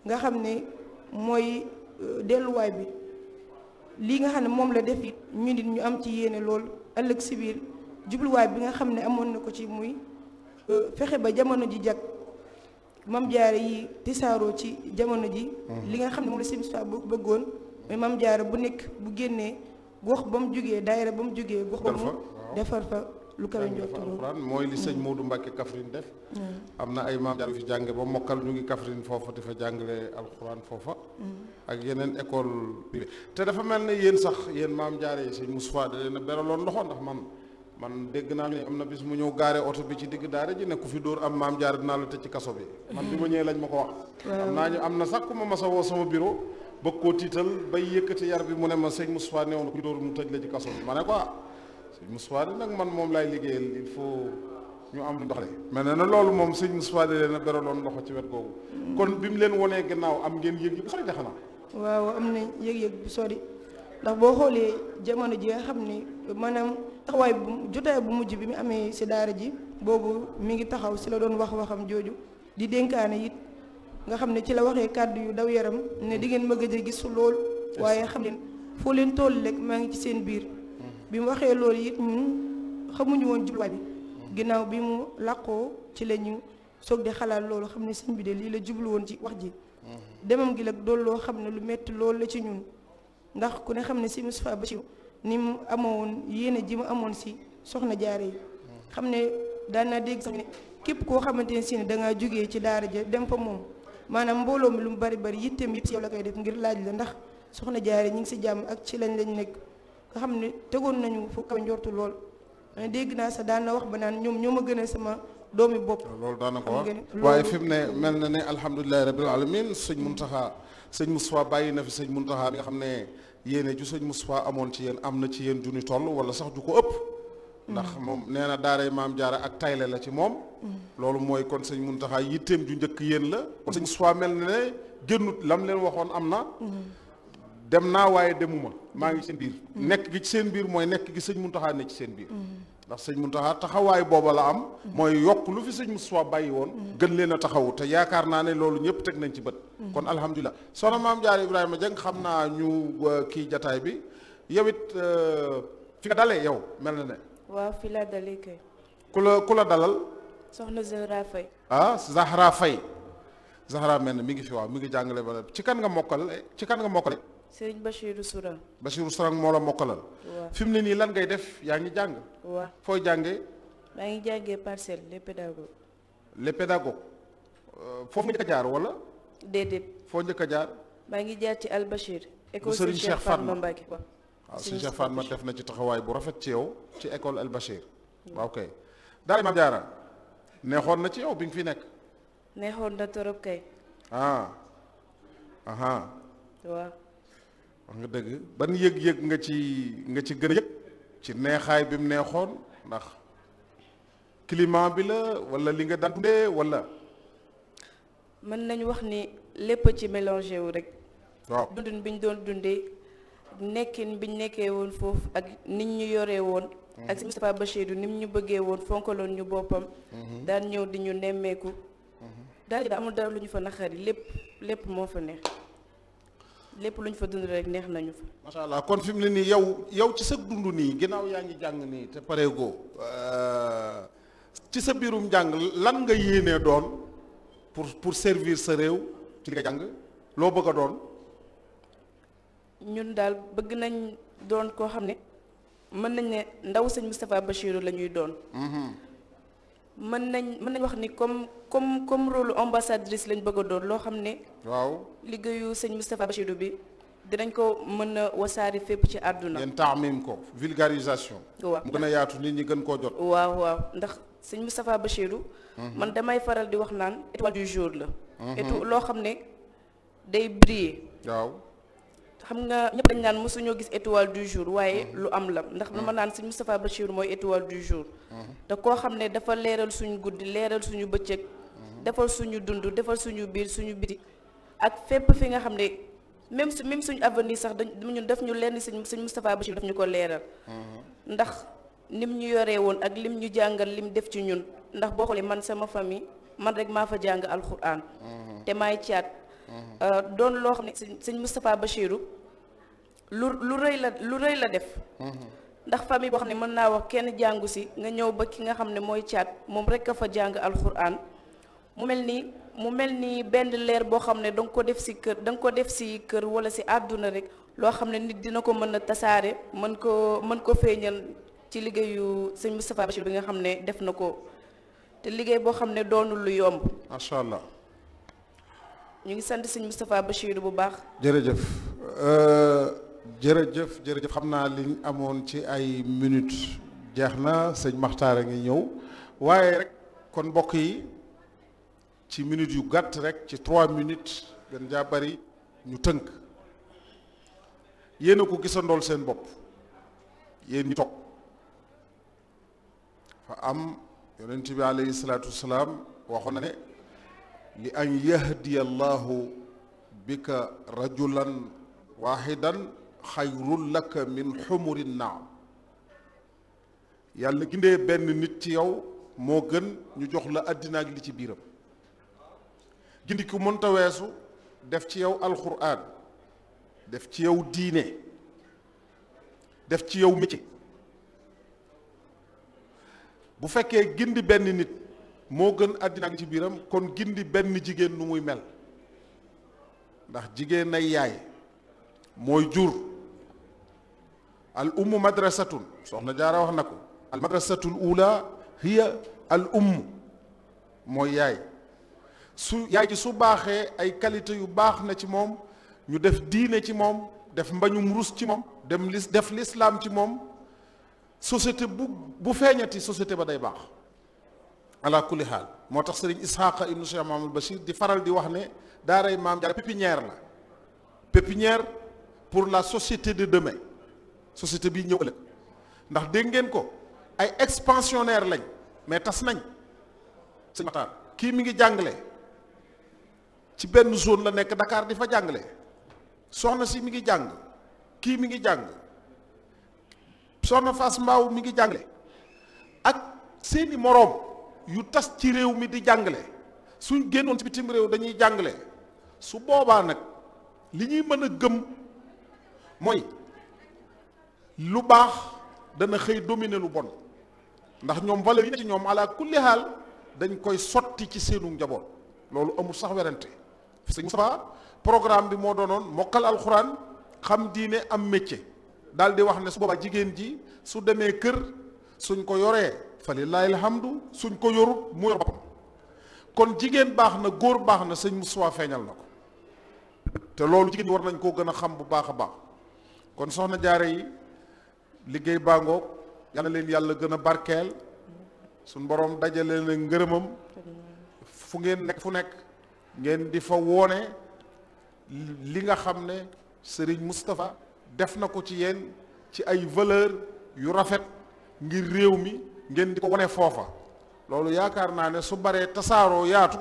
nga xam ne mooy delluwaay bi lii nga xam ne moom la def it ñu nit ñu am ci yéene lool ëllëg si biir jubluwaay bi nga xam ne amoon na ko ci muy fexe ba jamono ji jag Maam Jaara yi tisaaroo ci jamono ji li nga xam ne moom la Sëñ Moustapha bëggoon mais Maam Jaara bu nekk bu génnee gox ba mu jógee daayira ba mu jógee gox ba mu defar fa lu kawe njort
alxuraan mooy li sëñ Modou Mbacke Kaffrine def am na ay Maam Jaara fi jànge ba mokkal ñu ngi Kaffrine foofa di fa jàngale alxuraan foofa ak yeneen école privée te dafa mel ne yéen sax yéen Maam Jaara yi sëñ Moustapha da leen a beraloon loxo ndax man dégg naa ne am na bis mu ñëw gaare oto bi ci digg daara ji ne ku fi dóor am Maam Jaara dinaa la tëj ci kaso bi man bi ma ñëwee lañ ma ko wax am na sax ku ma mas a woo sama bureau bëgg koo tiital bay yëkkati yar bi mu ne ma sëñ Moustapha neew na ku dóor mu tëj la ci kaso bi ma ne ko sëñ Moustapha di nag man moom laay liggéeyal il faut ñu am doxale mel na loolu moom sëñ Moustapha di leen a beraloon loxo ci wet googu kon bi mu leen wonee gannaaw am ngeen yëg-yëg bu sori de xanaa
waaw am nañ yëg-yëg bu sori ndax boo xoolee jamono ji nga xam ne maanaam taxawaay bu jotaay bu mujj bi mu amee si daara ji boobu mi ngi taxaw si la doon waxam jooju di dénkaane it nga xam ne ci la waxee kàddu yu daw yaram ne di ngeen ma gëj a gis lool waaye xam leen foo leen toll rek maa ngi ci seen biir bi mu waxee loolu it ñun xamuñu woon jubluwaay bi ginnaaw bi mu làqoo ci la ñu soog di xalaat loolu xam ne sëñ bi de lii la jublu woon ci wax ji demam gi nag doon loo xam ne lu metti loolu la ci ñun ndax ku ne xam ne si Moustapha Bachir ni mu amoon yéene ji mu amoon si soxna jaare yi xam ne daan naa dégg sax ne képp koo xamante ne si ne dangaa jógee ci daara ja dem fa moom maanaam mbooloo mi lu mu bari yitteem yëpp si yow la koy def ngir laaj la ndax soxna jaare ñi ngi si jàmm ak ci lañ nekk nga xam ne tegoon nañu fu kaw njortu lool dégg naa sax daan na wax ba naan ñoom ñoo ma gën a sama doomi bopp
loolu daana ko wax waaye fi mu ne mel na ne alhamdulilahi rabbil alamin sëñ Muntaxa sëñ Moustapha bàyyi na fi sëñ Muntaxa bi nga xam ne yéene ju sëñ Moustapha amoon ci yéen am na ci yéen junni toll wala sax ju ko ëpp ndax moom nee na daaray maam jaara ak tayle la ci moom loolu mooy kon sëñ Muntaxa yitteem ju njëkk yéen la kon sëñ soit mel na ne génnut lam leen waxoon am na dem naa waaye demuma maa ngi seen biir nekk gi ci seen biir mooy nekk gi sëñ Muntaxa ne ci seen biir ndax sëñ Muntaxa taxawaay booba la am mooy yokk lu fi sëñ Moussa bàyyi woon gën leen a taxawu te yaakaar naa ne loolu ñëpp teg nañ ci bët kon alhamdulilah soxna maam Jaara Ibrahima Dieng xam naa ñu kii jataay bi yow it fi nga dalee yow mel na ne
waaw fi laa dalee kay.
ku la dalal
soxna Zahra Faye.
ah Zahra Faye Zahra mel na mi ngi fi waaw mi ngi jàngale ba ci kan nga mokkale
Serigne Bachirou Sourang.
Bachirou Sourang moo la mokkalal
waaw
fi mu ne nii lan ngay def yaa ngi jàng
waaw
fooy jàngee
maa ngi jàngee Parcelles les pédagogues.
foofu nga njëkk a jaar wala
déedéet.
foo njëkk a jaar
maa ngi jaar ci Al Bachir. école
Serigne Cheikh Fatma
Mbacke.
waaw Serigne Cheikh Fatma def na ci taxawaay bu rafet ci yow ci école El Bachir waaw kay daal maam jaara neexoon na ci yow bi nga fi nekk
neexoon na torop kay.
aha
waaw.
wax nga dëgg ban yëg-yëg nga ci gën a yëg ci neexaay bi mu neexoon ndax climat bi la wala li nga daan dundee wala
mën nañu wax ni lépp ci mélangé wu rek.
waaw
dundin bi ñu doon dundee nekkin bi ñu nekkee woon foofu ak nit ñu yoree woon. ak si Moustapha Bachirou ni mu ñu bëggee woon fonkaloon ñu boppam. daan ñëw di ñu nemmeeku. daal di amul dara lu ñu fa naqari lépp moo fa neex lépp lu ñu fa dund rek neex nañu fa.
macha allah kon fi mu ne nii yow ci sa dund nii ginnaaw yaa ngi jàng nii te pareegoo ci sa biirum jàng lan nga yéenee doon pour servir sa réew ci li nga jàng loo bëgg a doon.
ñun daal bëgg nañ doon koo xam ne mën nañ ne ndaw sëñ Moustapha Bachirou la ñuy doon. mën nañ wax ni comme rôle ambassadrice lañ bëgg a doon loo xam ne.
waaw
liggéeyu sëñ Moustapha Bachirou bi dinañ ko mën a wasaari fépp ci àdduna.
ngeen taamim ko vulgarisation.
waaw
mu gën a yaatu nit ñi gën koo jot.
waaw ndax sëñ Moustapha Bachirou. man damay faral di wax naan étoile du jour la. loo xam ne day briller.
waaw.
xam nga ñëpp dañ naan mosuñoo gis étoile du jour waaye lu am la ndax dama naan sëñ Moustapha Bachirou mooy étoile du jour. te koo xam ne dafa leeral suñu guddi leeral suñu bëccëg. defal suñu dund defal suñu biir suñu biti ak fépp fi nga xam ne même suñu avenir sax ñun def ñu lenn sëñ Moustapha Bachirou daf ñu ko leeral. ndax nim ñu yoree woon ak lim ñu jàngal lim def ci ñun ndax boo xoolee man sama famille man rek maa fa jàng alxuraan. te maay caat. doon loo xam ne sëñ Moustapha Bachirou lu rëy la def. ndax famille boo xam ne mën naa wax kenn jàngu si nga ñëw ba ki nga xam ne mooy caat moom rek a fa jàng alxuraan mu mel ni benn leer boo xam ne da nga ko def si kër wala si àdduna rek loo xam ne nit dina ko mën a tasaare mën ko feeñal ci liggéeyu sëñ Moustapha Bachirou bi nga xam ne def na ko te liggéey boo xam ne doonul lu yomb.
macha allah.
ñu ngi sant sëñ Moustapha Bachirou bu baax.
jërëjëf xam naa liñ amoon ci ay minutes jeex na sëñ Maxtaar a ngi ñëw waaye rek kon mbokk yi ci minutes yu gàtt rek ci 3 minutes gën jaa bari ñu tënk yéen a ko gisandool seen bopp yéen ñi toog fa am yonent bi alayhi salaatu wasalaam waxoon na ne li an yahdiya allahu bika rajulan wahidan xayrul laka min xumurin naam yàlla gindee benn nit ci yow moo gën ñu jox la àddina ak li ci biiram gindi ku mënta weesu def ci yow alxuraan def ci yow diine def ci yow métier bu fekkee gindi benn nit moo gën àddina ak li ci biiram kon gindi benn jigéen nu muy mel ndax jigéen ay yaay mooy jur al ummu madrasatun soxna jaara wax na ko al madrasatul ula hiya al umm mooy yaay su yaay ji su baaxee ay qualité yu baax na ci moom ñu def diine ci moom def mbañum rus ci moom def lislaam ci moom société bu feeñati société ba day baax ala kulli xaal moo tax sëriñ Isxaaqa ibnu Cheikh Mahamadul Bachir di faral di wax ne daaray maam jaara pépinière la pépinière pour la société de demain société bi ñëw ëllëg ndax dégg ngeen ko ay expansionnaire lañ mais tas nañ. sëñ Matar kii mi ngi jàngale ci benn zone la nekk Dakar di fa jàngale soxna si mi ngi jàng kii mi ngi jàng soxna Fass Mbaaw mi ngi jàngale ak seeni moroom yu tas ci réew mi di jàngale suñ génnoon ci bitim réew dañuy jàngale su boobaa nag li ñuy mën a gëm mooy lu baax dana xëy dominer lu bon ndax ñoom valeur yi ne ci ñoom ala kulli haal dañ koy sotti ci seenu njaboot loolu amul sax werante sëñ Moustapha programme bi moo doonoon mokkal alxuraan xam diine am métier daal di wax ne su boobaa jigéen ji su demee kër suñ ko yoree fa lillaahi alhamdu suñ ko yorut mu yor boppam kon jigéen baax na góor baax na sëñ Moustapha feeñal na ko te loolu jigéen ñi war nañ koo gën a xam bu baax a baax kon soxna jaare yi liggéey baangoog yal na leen yàlla gën a barkeel suñ borom dajale na ngërëmam fu ngeen nekk fu nekk ngeen di fa woone li nga xam ne Serigne Moustapha def na ko ci yéen ci ay valeur yu rafet ngir réew mi ngeen di ko wone foofa loolu yaakaar naa ne su baree tasaaroo yaatu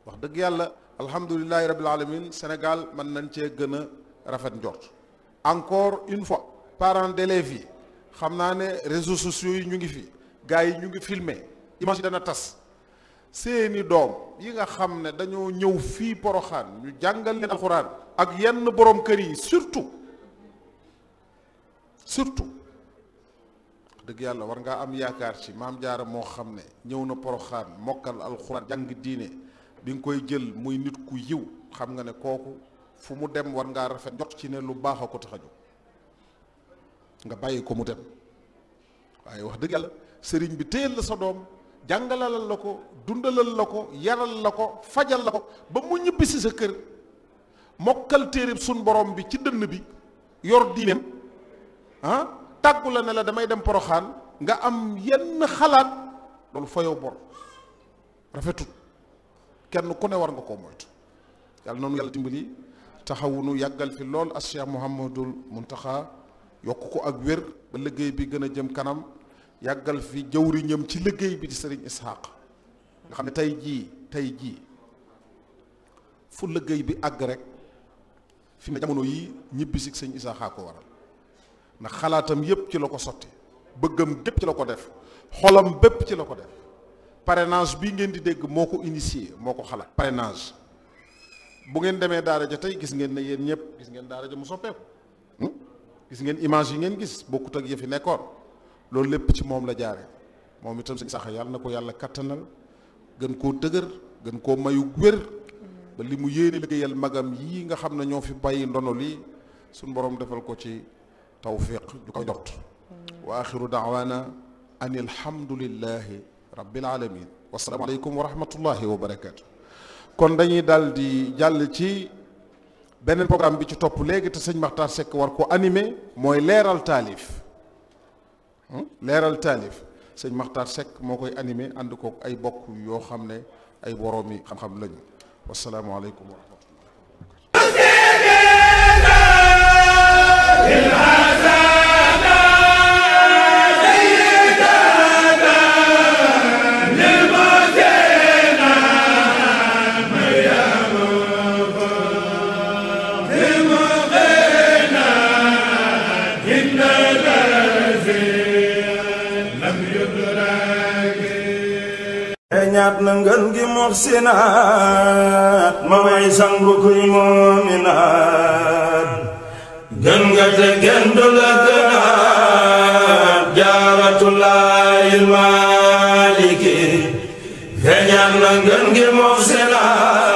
wax dëgg yàlla alhamdulillahi rabbil alamin Sénégal mën nañ cee gën a rafet njort encore une fois parents d'élèves yi xam naa ne réseaux sociaux yi ñu ngi fi gars yi ñu ngi filmer image yi dana tas seeni doom yi nga xam ne dañoo ñëw fii Poroxaan ñu jàngal leen alxuraan ak yenn borom kër yi surtout dëgg yàlla war ngaa am yaakaar ci maam jaara moo xam ne ñëw na Poroxaan mokkal alxuraan jàng diine bi nga koy jël muy nit ku yiw xam nga ne kooku fu mu dem war ngaa rafet jot ci ne lu baax a ko tax a jóg nga bàyyi ko mu dem waaye wax dëgg yàlla sëriñ bi téyel la sa doom jàngalalal la ko dundalal la ko yaral la ko fajal la ko ba mu ñibbi si sa kër mokkal téereb suñ borom bi ci dënn bi yor diineem tàggu la ne la damay dem Poroxaan nga am yenn xalaat loolu fa yow bor rafetut kenn ku ne war nga koo moytu yàlla noonu yàlla dimbali taxawunu yàggal fi lool as Cheikh Mouhamadul Muntaxa yokk ko ak wér ba liggéey bi gën a jëm kanam yàggal fi jëwriñam ci liggéey bi di sëriñ Ishaq nga xam ne tey jii fu liggéey bi àgg rek fi mu ne jamono yii ñibbi si sëñ Ishaq ko waral ndax xalaatam yépp ci la ko sotti bëggam gépp ci la ko def xolam bépp ci la ko def parrainage bii ngeen di dégg moo ko initié moo ko xalaat parrainage bu ngeen demee daara ja tey gis ngeen ne yéen ñëpp gis ngeen daara ja mu soppeeku gis ngeen image yi ngeen gis bokkut ak yëfi nekkoon loolu lépp ci moom la jaare moom itam sëñ Sax yàlla na ko yàlla kattanal gën koo dëgër gën koo mayu wér ba li mu yéene liggéeyal magam yii nga xam ne ñoo fi bàyyi ndono lii suñ borom defal ko ci tawfiq ju ko jot wa axiru daawaana an alhamdulillahi rabbil alamin wasalaamu aleykum wa rahmatullahi wa barakatu kon dañuy daal di jàll ci beneen programme bi ci topp léegi te sëñ Makhtar Seck war ko animé mooy leeral taalif sëñ Makhtar Seck moo koy animé ànd kook ay bokk yoo xam ne ay boroomi xam-xam lañu wasalaamualeykum wa
ñaat na ngën gi muxsinaat ma way sangu kuy moominaat gën nga te gën du la gënaat jaaratullaahil maaliki ñaat na ngën gi muxsinaat